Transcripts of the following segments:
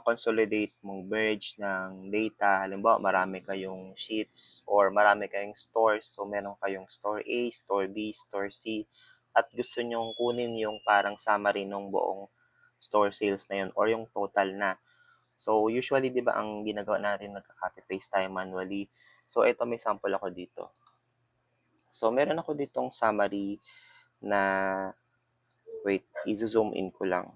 consolidate mong merge ng data. Halimbawa, marami kayong sheets or marami kayong stores. So, meron kayong store A, store B, store C, at gusto nyong kunin yung parang summary ng buong store sales na yun or yung total na. So, usually, di ba, ang ginagawa natin, nagka-copy-paste tayo manually. So, ito may sample ako dito. So, meron ako ditong summary na, wait, i-zoom in ko lang.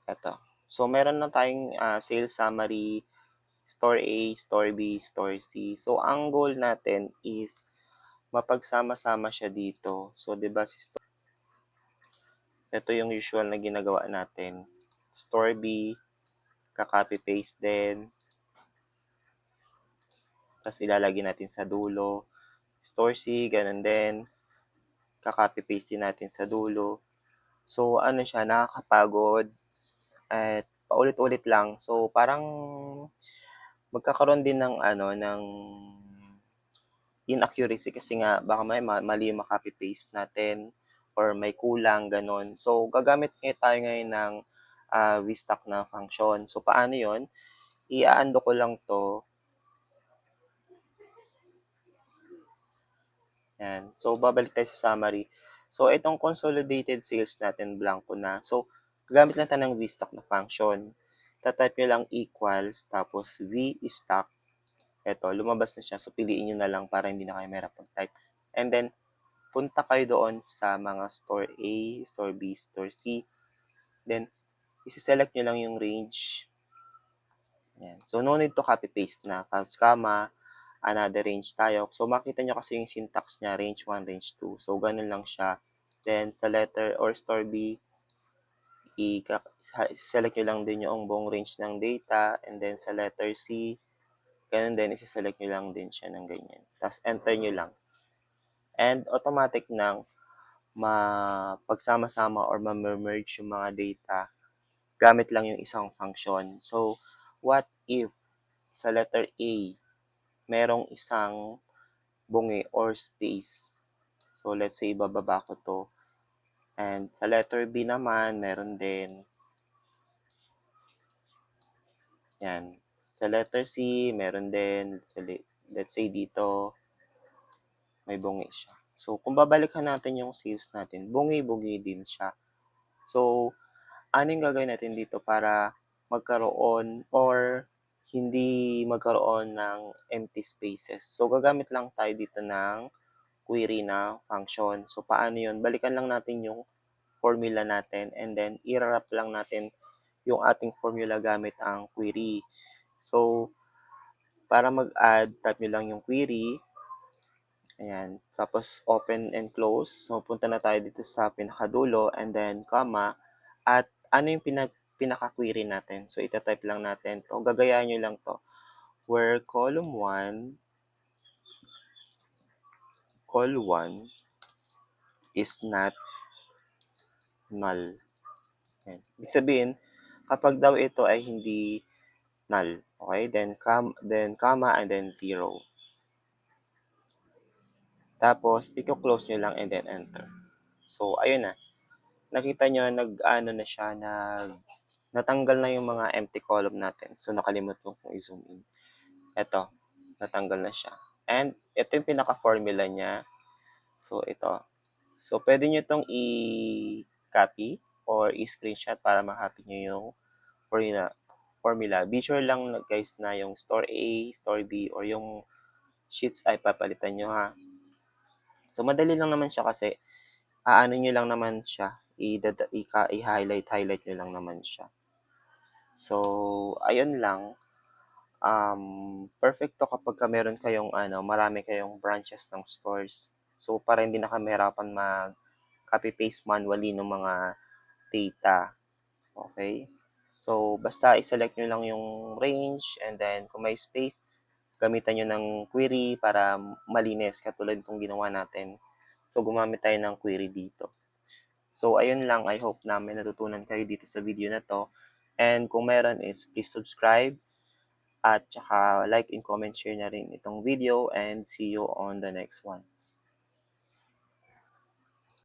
Ito. So, meron na tayong sales summary, store A, store B, store C. So, ang goal natin is mapagsama-sama siya dito. So, 'di ba si store, ito yung usual na ginagawa natin. Store B, ka-copy paste din. Tapos ilalagay natin sa dulo. Store C, ganun din. Ka-copy paste din natin sa dulo. So, ano siya, nakakapagod at paulit-ulit lang. So, parang magkakaroon din ng inaccuracy kasi nga baka may mali yung copy paste natin or may kulang ganon. So gagamit tayo ngayon ng vstock na function. So paano 'yon? I-undo ko lang 'to. Yan. So babalik tayo sa summary. So itong consolidated sales natin blanco na. So gagamit lang tayo ng vstock na function. Tatype nyo lang equals tapos vstock. Ito, lumabas na siya. So piliin nyo na lang para hindi na kayo mahirap mag-type. And then punta kayo doon sa mga store A, store B, store C. Then, isi-select nyo lang yung range. Yan. So, no need to copy-paste na. Tapos, comma, another range tayo. So, makita nyo kasi yung syntax niya, range 1, range 2. So, ganun lang siya. Then, sa letter or store B, i-select nyo lang din yung buong range ng data. And then, sa letter C, ganun din, isi-select nyo lang din siya ng ganyan. Tapos, enter nyo lang. And, automatic nang mapagsama-sama or ma-merge yung mga data gamit lang yung isang function. So, what if sa letter A, merong isang bungi or space? So, let's say, ibababa ko to. And sa letter B naman, meron din. Yan. Sa letter C, meron din. Let's say dito, may bungi siya. So, kung babalikan natin yung sales natin, bungi-bungi din siya. So, ano yung gagawin natin dito para magkaroon or hindi magkaroon ng empty spaces? So, gagamit lang tayo dito ng query na function. So, paano yun? Balikan lang natin yung formula natin and then i-wrap lang natin yung ating formula gamit ang query. So, para mag-add, type nyo lang yung query. Ayan. Tapos, open and close. So, punta na tayo dito sa pinakadulo and then, comma. At ano yung pinaka-query natin? So, itatype lang natin to. Gagayahin nyo lang to. Where column 1, call 1 is not null. Ayan. Ibig sabihin, kapag daw ito ay hindi null. Okay? Then, comma, and then 0. Tapos, i-close nyo lang and then enter. So, ayun na. Nakita nyo, na siya, natanggal na yung mga empty column natin. So, nakalimutan kong i-zoom in. Ito, natanggal na siya. And, ito yung pinaka-formula niya. So, ito. So, pwede nyo itong i-copy or i-screenshot para ma-copy nyo yung formula. Be sure lang, guys, na yung store A, store B, or yung sheets ay papalitan nyo, ha. So, madali lang naman siya kasi aano nyo lang naman siya. I-highlight nyo lang naman siya. So, ayun lang. Perfect to kapag meron kayong marami kayong branches ng stores. So, para hindi na kami hirapan mag-copy-paste manually ng mga data. Okay? So, basta i-select nyo lang yung range and then kung may space, gamitan nyo ng query para malinis katulad kung ginawa natin. So, gumamit tayo ng query dito. So, ayun lang. I hope na may natutunan kayo dito sa video na to. And kung meron is, please subscribe at saka like and comment, share na rin itong video and see you on the next one.